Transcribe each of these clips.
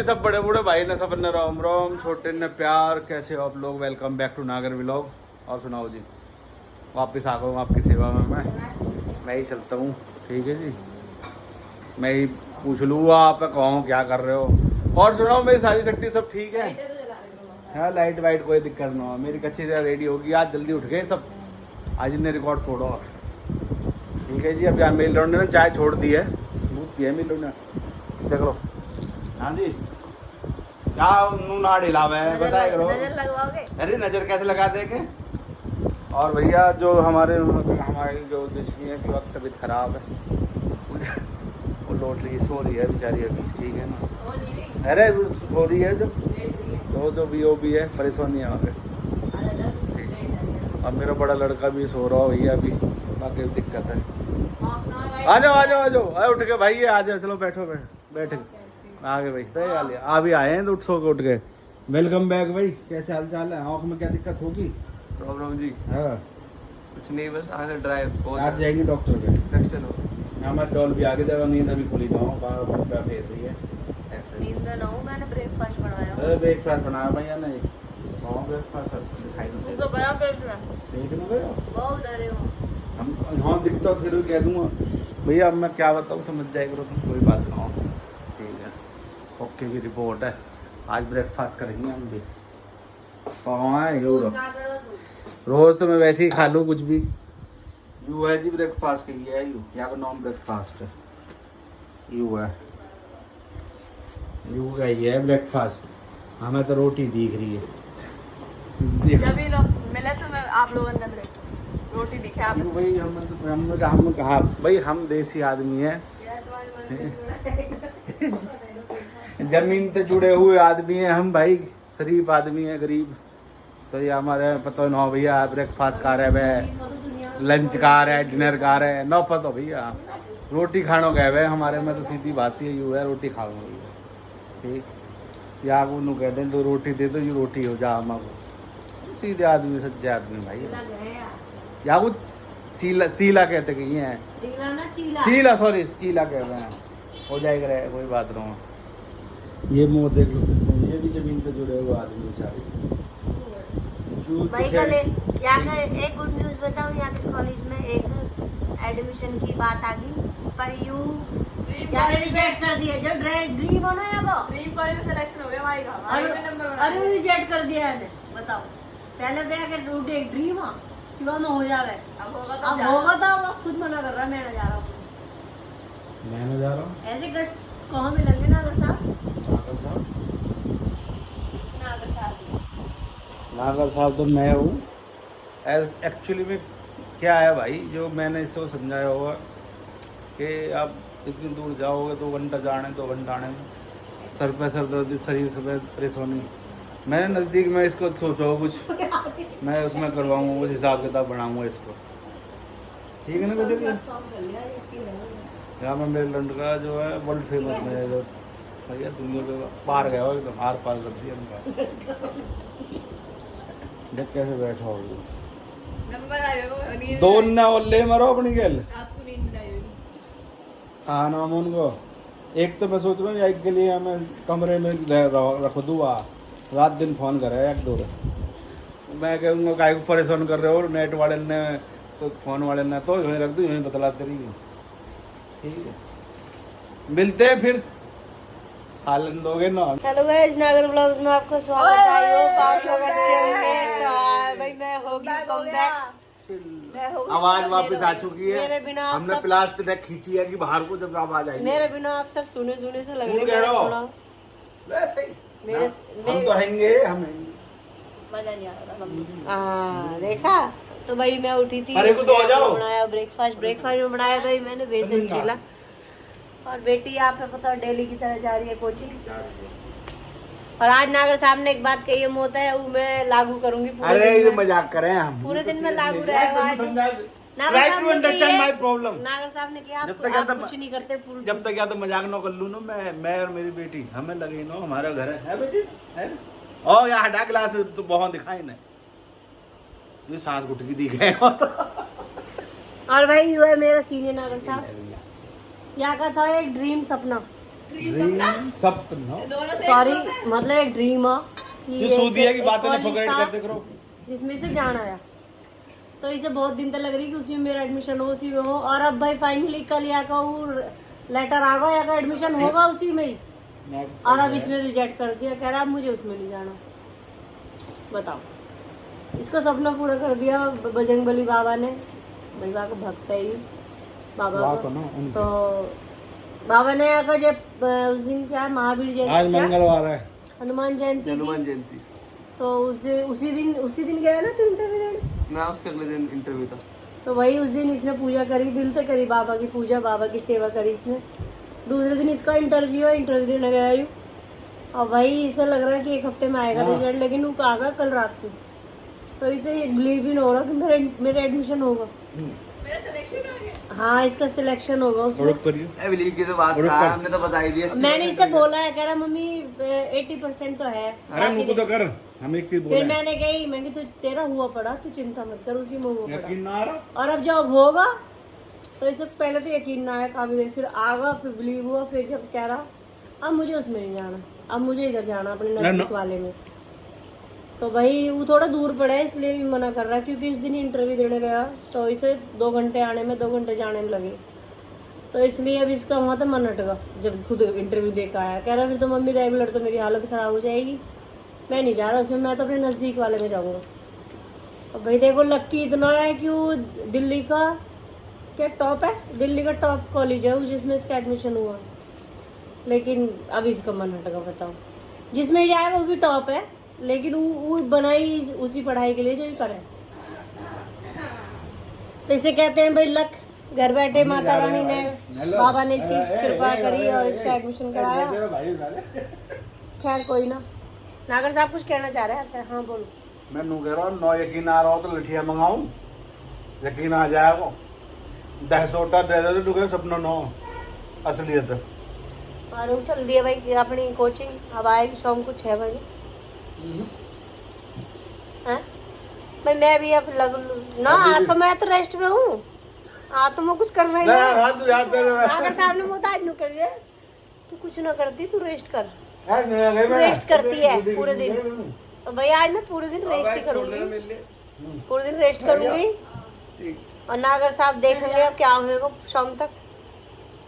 सब बड़े बूढ़े भाई ने सब ने राम राम, छोटे ने प्यार। कैसे हो आप लोग? वेलकम बैक टू नागर व्लॉग। और सुनाओ जी, वापस आ गया हूँ आपकी सेवा में। मैं ही चलता हूँ, ठीक है जी। मैं ही पूछ लूँ आप कहो क्या कर रहे हो। और सुनाओ, मेरी सारी सट्टी सब ठीक है? हाँ, लाइट वाइट कोई दिक्कत ना हो। मेरी कच्ची तरह रेडी होगी। आज जल्दी उठ गए सब, आज इन्हें रिकॉर्ड तोड़ो। ठीक है जी। अब यहाँ मेल रोड ने चाय छोड़ दी है, दूध पिया मेल रोड ने, देख लो। हाँ जी, क्या मुँह ना हिलावे बताया करो। नजर लगवाओगे? अरे नज़र कैसे लगा देंगे। और भैया जो हमारे जो दुश्मनी है कि वक्त तबीयत खराब है, वो लौट रही सो रही है बेचारी अभी, ठीक है ना। अरे सो रही है जो भी है, परेशानी है वहाँ पे। अब मेरा बड़ा लड़का भी सो रहा हो भैया अभी, बाकी दिक्कत है। आ जाओ अरे उठ के भाई, आ जाओ, चलो बैठो बैठे आगे भाई। तो अभी आए हैं तो उठ सो के उठ गए। वेलकम बैक भाई, कैसे हाल चाल है? आँख में क्या दिक्कत होगी? प्रॉब्लम जी हाँ, कुछ नहीं, बस आगे ड्राइव आज जाएंगे डॉक्टर पे। इन्फेक्शन हो। हमारे डॉल भी आगे देगा, नींद अभी खुली ना हो, बार पे फेर रही है ऐसे। नींद में ना हूँ, मैंने ब्रेकफास्ट बनवाया। अरे ब्रेकफास्ट बनाया भैया ने। कौन ब्रेकफास्ट दिखाई नहीं तो बड़ा पेट में देख लो गए बहुत डरे हो। हम। हाँ दिखता फिर भी कह दूंगा भैया। अब मैं क्या बताऊँ, समझ जाए करो तुम, कोई बात ना हो। ठीक है, ओके की रिपोर्ट है। आज ब्रेकफास्ट करेंगे हम भी। कहाँ है यूरो? रोज तो मैं वैसे ही खा लूँ कुछ भी। यू है जी ब्रेकफास्ट के लिए है यू, यहाँ का नाम ब्रेकफास्ट है। यू है, यू का ये है ब्रेकफास्ट। हमें तो रोटी दिख रही है। जब भी लोग मिले तो मैं आप लोगों ने रोटी दिखे आप क्यों भाई? हम कहा भाई, हम देसी आदमी हैं, जमीन से जुड़े हुए आदमी हैं हम भाई, शरीफ आदमी हैं, गरीब। तो ये हमारे पता ना भैया, ब्रेकफास्ट खा रहे हैं, लंच खा रहे हैं, डिनर खा रहे हैं, ना पता भैया। रोटी खानो गए हुए हमारे में, तो सीधी बात ही यू है, रोटी खाऊंगा भैया। ठीक, या को कह दें तो रोटी दे दो, ये रोटी हो जा हमारे सीधे आदमी, सच्चे आदमी भाई। या वो सीला कहते कि ये है चीला, सॉरी चीला कह रहे हैं। हो जाएगा रे, कोई बात ना हो। ये मुँह देख लो, ये भी जमीन पे जुड़े हुए आदमी बेचारे। भाई कल यहाँ का एक गुड न्यूज़ बताऊँ, यहाँ के कॉलेज में एक एडमिशन की बात आ गई, पर यू रिजेक्ट कर दिया। जो ड्रीम हो ना, यहाँ ड्रीम कॉलेज में सिलेक्शन हो गया भाई का, अरे रिजेक्ट कर दिया है। बताओ, पहले तो यहाँ के ड्रीम हो कि वो हो जावे, अब होगा तो वो खुद मना कर रहा है, मैं ना जा रहा हूँ। ऐसे गट्स कहाँ मिलेंगे? नागर साहब तो मैं हूँ। एक्चुअली में क्या है भाई, जो मैंने इसको समझाया होगा कि आप इतनी दूर जाओगे, 2 घंटा जाने 2 घंटा आने में, सर पे सर दर्द, शरीर पे परेशानी। मैंने नज़दीक में इसको सोचो कुछ मैं उसमें करवाऊँ, उस हिसाब किताब बनाऊँगा इसको, ठीक है ना? कुछ यहाँ में मेरे लड़का जो है वर्ल्ड फेमस मैनेजर भैया, दुनिया के पार गया हो एकदम, आर पार कर दिया उनका। देख कैसे बैठा हो, दो न ओले मरो अपनी गल खाना में उनको। एक तो मैं सोच रहा हूँ एक के लिए मैं कमरे में रख दूँ, रात दिन फोन करे एक दो। मैं कहूँगा काय को परेशान कर रहे हो, नेट वाले ने तो फोन वाले ने तो यहीं रख दूँ, यहीं बतलाते रही। ठीक है, मिलते हैं फिर, खा लेने दोगे ना। हेलो गाइस, नागर व्लॉग्स में आपका स्वागत है। आई होप आप लोग अच्छे होंगे। भाई मैं होगी कमबैक, आवाज वापस आ चुकी है। मेरे बिना हमने प्लास्टिक खींची है कि बाहर को जब आवाज आई, मेरे बिना आप सब सुने से लग रहे कह रहे हो? हैं। वैसे ही हम तो हैंगे, हम हैंगे। मजा नहीं आ रहा। देखा तो भाई, मैं उठी थी, अरे को तो आ जाओ। बनाया ब्रेकफास्ट में बनाया भाई मैंने बेसन चीला। और बेटी यहाँ पे पता डेली की तरह जा रही है कोचिंग। और आज नागर साहब ने एक बात कही है, होता है वो मैं लागू करूंगी। अरे ये मजाक करें हम, पूरे दिन में लागू रहेगा। नागर साहब ने किया, आप कुछ नहीं करते। जब तक या तो मजाक न कर लूँ ना, मैं और मेरी बेटी हमें लगे ना हमारा घर है बेटी है। और यहाँ हटा गिलास तो बहुत दिखाई नहीं, ये सांस घुटकी दी गए। और भाई यू है मेरा सीनियर नागर साहब। यहाँ का था एक ड्रीम सपना सपना सॉरी मतलब एक ड्रीम हो कि ये सूदी है कि एक बातें ना college फॉरगेट था करते करो। जिसमें से जान आया, तो इसे बहुत दिन तक लग रही कि उसी में मेरा एडमिशन हो, उसी में हो। और अब भाई फाइनली कल या का लेटर आ गया, या का एडमिशन होगा उसी में ही। और अब इसने रिजेक्ट कर दिया, कह रहा अब मुझे उसमें नहीं जाना। बताओ, इसको सपना पूरा कर दिया बजरंगबली बाबा ने। भाई बाबा का भक्त है ये बाबा को, तो बाबा ने अगर जब उस दिन क्या है, महावीर आज जयंती, क्या? मंगलवार है, हनुमान जयंती हनुमान थी, जयंती। तो उसी दिन गया ना तो इंटरव्यू देने। ना उसके अगले दिन इंटरव्यू था। तो वही उस दिन इसने पूजा करी, दिल से करी बाबा की पूजा, बाबा की सेवा करी इसने। दूसरे दिन इसका इंटरव्यू है, इंटरव्यू देने गया यूँ। और भाई इसे लग रहा है कि एक हफ्ते में आएगा रिजल्ट, लेकिन वो आ गया कल रात को। तो इसे बिलीव ही नहीं हो रहा कि मेरा एडमिशन होगा। हाँ, इसका सिलेक्शन होगा उसमें। ए बिलीव की तो बात था, हमने तो बता ही दिया। मैंने इससे बोला है, कह रहा मम्मी 80% तो है। अरे मुझे तो कर, हम एक चीज फिर बोले, मैंने कही, मैं कि तू तेरा हुआ पड़ा, तू चिंता मत कर, उसी में हुआ पड़ा। यकीन ना आ रहा। और अब जब होगा तो इसे पहले तो यकीन ना आया काफी देर, फिर आगा, फिर बिलीव हुआ, फिर जब कह रहा अब मुझे उसमें नहीं जाना, अब मुझे इधर जाना अपने नजदीक वाले में। तो भाई वो थोड़ा दूर पड़ा है इसलिए भी मना कर रहा है, क्योंकि उस दिन ही इंटरव्यू देने गया तो इसे 2 घंटे आने में 2 घंटे जाने में लगे। तो इसलिए अब इसका वहाँ तो मन हटगा जब खुद इंटरव्यू दे कर आया। कह रहा फिर तो मम्मी रेगुलर तो मेरी हालत ख़राब हो जाएगी, मैं नहीं जा रहा उसमें, मैं तो अपने नज़दीक वाले में जाऊँगा। अब भाई देखो लक्की इतना है कि वो दिल्ली का क्या टॉप है, दिल्ली का टॉप कॉलेज है वो जिसमें इसका एडमिशन हुआ, लेकिन अब इसका मन हटगा। बताओ, जिसमें जाएगा वो भी टॉप है, लेकिन वो बनाई उसी पढ़ाई के लिए जो ही करे। तो इसे कहते हैं भाई लक, घर बैठे माता रानी ने, बाबा ने इसकी कृपा करी और इसका एडमिशन कराया। खैर कोई ना। नागर साहब कुछ कहना चाह रहे हैं? हाँ बोलो। मैं नू कह रहा हूँ, 9 यकीन आ रहा हो तो लठिया मंगाऊं, यकीन आ जाएगा। 10 सोटा दे दे तो कहे सपना 9 असलियत। और चल दिया भाई कि अपनी कोचिंग, अब आएगी शाम को 6 बजे। हाँ भाई मैं भी अब लग ना, तो मैं तो रेस्ट में हूँ। तो मैं कुछ करना ही नहीं। नागर साहब ने मुताज नु कह दिया तू कुछ ना करती, तू रेस्ट कर। रेस्ट करती है पूरे दिन, तो भाई आज मैं पूरे दिन रेस्ट ही करूंगी, पूरे दिन रेस्ट करूंगी। और नागर साहब देखेंगे अब क्या होगा शाम तक।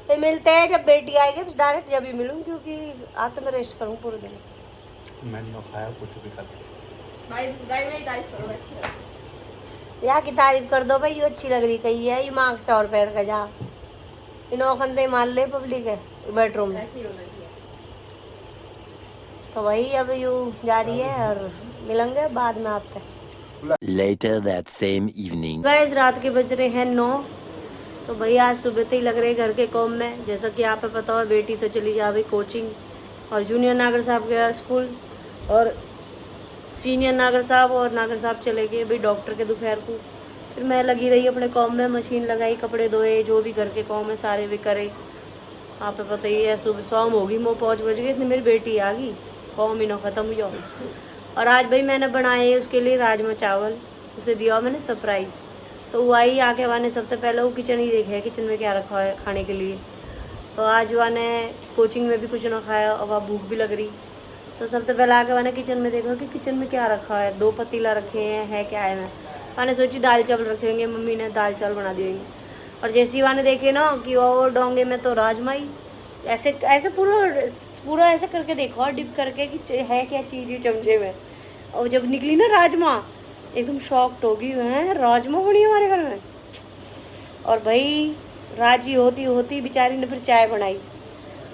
फिर मिलते हैं जब बेटी आएगी, डायरेक्ट जब भी मिलूँ, क्योंकि आज तो मैं रेस्ट करूँ पूरे दिन। मैंने खाया कुछ भी कर, यहाँ की तारीफ कर दो भाई, ये अच्छी लग रही कही है, ये मार्क्स 100 रुपये का जा इनोखंदे मान ले पब्लिक है बेडरूम में। तो वही अब यू जा रही है और मिलेंगे बाद में आपसे। Later that same evening. Guys रात के बज रहे हैं 9। तो भाई आज सुबह से ही लग रहे घर के काम में, जैसा कि आप पे पता हो बेटी तो चली जा रही कोचिंग, और जूनियर नागर साहब गया स्कूल, और सीनियर नागर साहब और नागर साहब चले गए भाई डॉक्टर के दोपहर को। फिर मैं लगी रही अपने काम में, मशीन लगाई, कपड़े धोए, जो भी घर के काम है सारे भी करे। आप पे पता ही है सुबह शाम होगी, मोह 5 बज गए, इतनी मेरी बेटी आ गई, काम ही ना ख़त्म हो जाओ। और आज भाई मैंने बनाए उसके लिए राजमा चावल, उसे दिया मैंने सरप्राइज़। तो वो आई आके वाने सबसे पहले वो किचन ही देखे किचन में क्या रखा है खाने के लिए। तो आज वाने कोचिंग में भी कुछ ना खाया और वहाँ भूख भी लग रही, तो सबसे पहले आके मैंने किचन में देखा कि किचन में क्या रखा है। 2 पतीला रखे हैं, है क्या है। मैंने सोची दाल चावल रखे होंगे, मम्मी ने दाल चावल बना दिए होंगे। और जैसे ही मैंने देखे ना कि वो डोंगे में तो राजमा ही, ऐसे ऐसे पूरा ऐसे करके देखा और डिप करके कि है क्या चीज़ चमचे में। और जब निकली ना राजमा, एकदम शॉक्ड हो गई, हैं राजमा बनी हमारे घर में। और भाई राजी होती होती बेचारी ने फिर चाय बनाई,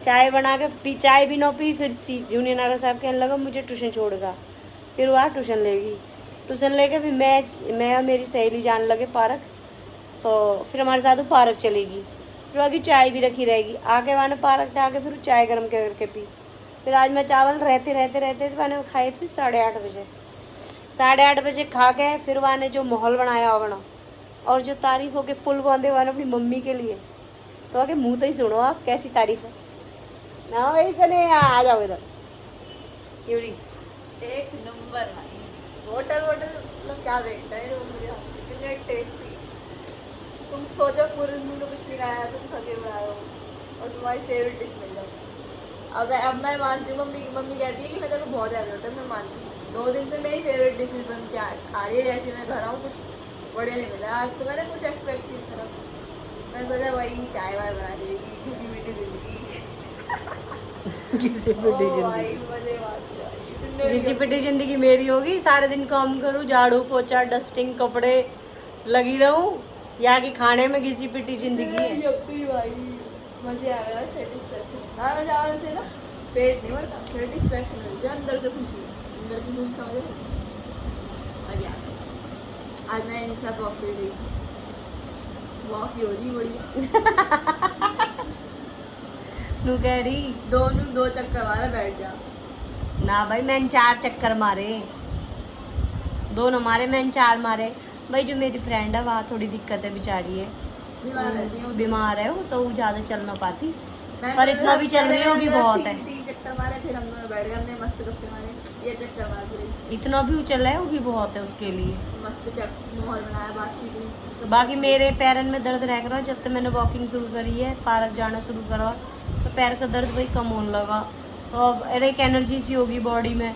चाय बना के पी, चाय भी ना पी। फिर जूनियर नागर साहब कहने लगा मुझे ट्यूशन छोड़ेगा। फिर वहाँ ट्यूशन लेगी, ट्यूशन लेके फिर मैं और मेरी सहेली जाने लगे पार्क। तो फिर हमारे साथ वो पार्क चलेगी, फिर आगे चाय भी रखी रहेगी। आके वहाँ पार्क से आके फिर चाय गर्म करके पी। फिर आज मैं चावल रहते मैंने खाए फिर 8:30 बजे। 8:30 बजे खा के फिर वहाँ ने जो माहौल बनाया होगा और जो तारीफ हो के पुल बांधे हुआ अपनी मम्मी के लिए, तो आगे मुँह तो ही सुनो आप कैसी तारीफ है ना भाई। चले आ जाओ इधर, यूरी एक नंबर भाई। होटल मतलब क्या देखता है इतने टेस्टी। तुम सोचो पूरे दिन में कुछ नहीं खाया, तुम थके हुए आए हो और तुम्हारी फेवरेट डिश मिल जाए। अब मैं मानती हूँ, मम्मी कहती है कि मैं तेरे को बहुत याद करता है, मैं मानती हूँ। 2 दिन से मेरी फेवरेट डिशेज बन के आ रही है, जैसे मैं घर आऊँ कुछ बढ़िया नहीं मिला। आज तो मैंने कुछ एक्सपेक्ट नहीं करा, मैं सोचा वही चाय वाय बना देगी, किसी मीठी जिंदगी। किसी पिटी ओ भाई, जिंदगी, मजे बात है। किसी पिटी जिंदगी मेरी होगी। सारे दिन काम करूँ, झाड़ू पोछा डस्टिंग कपड़े लगी रहूं, यहाँ की खाने में घिसी पिटी जिंदगी है। यप्पी भाई, मजे आ गया, सेटिस्फेक्शन। हाँ मजा आने से ना पेट नहीं भरता, सेटिस्फेक्शन मिल जाए, अंदर से खुशी, अंदर की खुशी समझ रहे हो? मजा आ गया। आज मैं इनके साथ वॉक पे गई, वॉक ही हो रही बड़ी। नू कह रही दोनों 2 चक्कर मारा, बैठ जा। ना भाई, मैंने 4 चक्कर मारे, 2 न मारे, मैंने 4 मारे। भाई जो मेरी फ्रेंड है वहाँ थोड़ी दिक्कत है, बेचारी है, बीमार रहती हूँ, बीमार है वो, तो वो ज्यादा चल ना पाती। मैं पर तो इतना भी चल रही है, वो भी बहुत है। 3 चक्कर मारे, फिर हम दोनों बैठ गए, हमने मस्त गप्पे मारे, ये चक्कर मार पूरे, इतना भी चला है, वो भी बहुत है उसके लिए। मस्त माहौल बनाया, बातचीत हुई। तो बाकी मेरे पैरन में दर्द रह रहा है, जब तक मैंने वॉकिंग शुरू करी है, पार्क जाना शुरू करा, तो पैर का दर्द भाई कम होने लगा। और अरे एक एनर्जी सी होगी बॉडी में,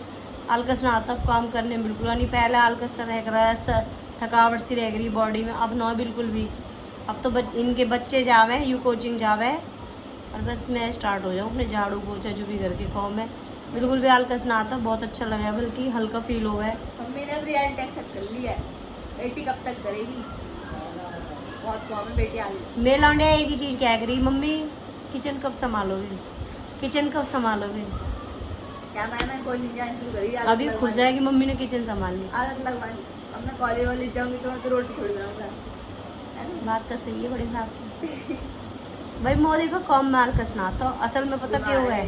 आलकस ना आता काम करने में बिल्कुल नहीं। पहले आलकस सा रह रहा है, थकावट सी रह रही बॉडी में, अब ना बिल्कुल भी। अब तो इनके बच्चे जावे, यू कोचिंग जावे, और बस मैं स्टार्ट हो जाऊँ अपने झाड़ू पोछा जो भी घर के काम है, बिल्कुल भी आलकस ना आता। बहुत अच्छा लगा, बल्कि हल्का फील हुआ है। मम्मी ने रियलिटी एक्सेप्ट कर लिया है, बेटी कब तक करेगी, बहुत कम है, बेटी आ गई। मेरे लौंडे एक ही चीज़ कह रही, मम्मी किचन कब संभालोगे, किचन कब संभालोगे। क्या मैं कोचिंग जाना शुरू करी, अभी खुश है कि मम्मी ने किचन संभाल ली। आदत लगवानी। अब मैं कॉलेज वालेज जाऊंगी तो मैं तो रोटी थोड़ी बनाऊंगा, है ना? बात तो सही है बड़े साहब की। भाई मोदी को कम माल कसना, तो असल में पता क्यों है,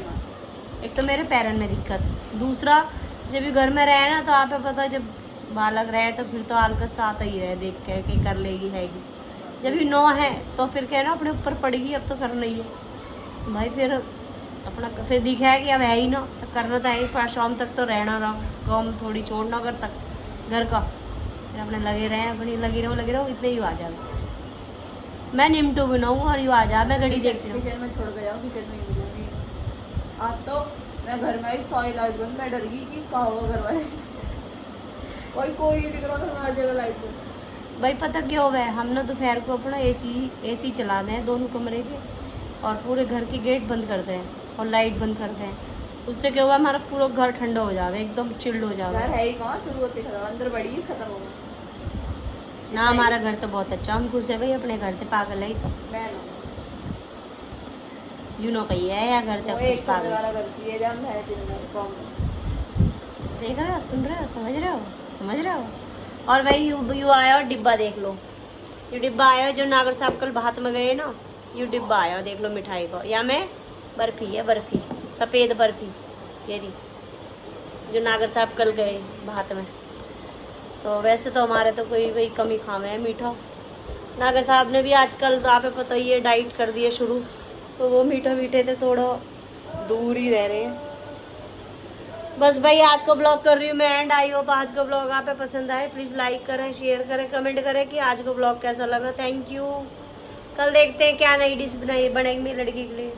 एक तो मेरे पैरन में दिक्कत, दूसरा जब भी घर में रहे ना, तो आप पता जब बालक रहे तो फिर तो आलकस आता ही रहे, देख के कि कर लेगी हैगी। जब भी नो है तो फिर क्या ना अपने ऊपर पड़ेगी, अब तो करना ही है भाई। फिर अपना फिर दिखा है कि अब है ही ना, तो करना तो है ही, पर शाम तक तो रहना रहा, काम थोड़ी छोड़ना घर तक घर का, फिर अपने लगे रहे, अपनी लगी रहो, इतने ही आ जाए। मैं निमटू बनाऊँ और यू आ जा, मैं घड़ी देखती हूँ। किचन में छोड़ कर जाऊँ, किचन में ही मिलूंगी। अब तो मैं घर में ही सॉरी लाइट बंद, मैं डर गई कि कहा होगा घर वाले, कोई नहीं दिख रहा घर में, हर जगह लाइट बंद। भाई पता क्या हुआ है, हम ना दोपहर को अपना एसी चला दें दोनों कमरे के, और पूरे घर के गेट बंद करते हैं और लाइट बंद करते हैं। उससे क्या हुआ, हमारा पूरा घर ठंडा हो जावे, एकदम चिल्ड हो जावे। घर है ही कहाँ, शुरू होते खत्म, अंदर बड़ी ही खत्म होगा ना। हमारा घर तो बहुत अच्छा, हम खुश है भाई अपने घर से, पागल है ही तो मैं ना यू नो कही है या घर वो तक एक कुछ कमरे पागल वाला से। घर चाहिए, जब है 3 घर कॉम। देख रहे हो, सुन रहे हो, समझ रहे हो। और भाई यू आया और डिब्बा देख लो, ये डिब्बा आया जो नागर साहब कल भात में गए ना, ये डिब्बा आया देख लो मिठाई का। या में बर्फी है, बर्फी सफ़ेद बर्फी, ये रही जो नागर साहब कल गए भात में। तो वैसे तो हमारे तो कोई भाई कमी खावे है मीठा, नागर साहब ने भी आजकल तो आप पता ही है डाइट कर दिए शुरू, तो वो मीठा मीठे से थोड़ा दूर ही रह रहे हैं। बस भाई आज को ब्लॉग कर रही हूँ मैं एंड। आई होप आज का ब्लॉग आप पसंद आए, प्लीज़ लाइक करें, शेयर करें, कमेंट करें कि आज का ब्लॉग कैसा लगा। Thank you. कल देखते हैं क्या नई डिश बनेगी मेरी लड़की के लिए।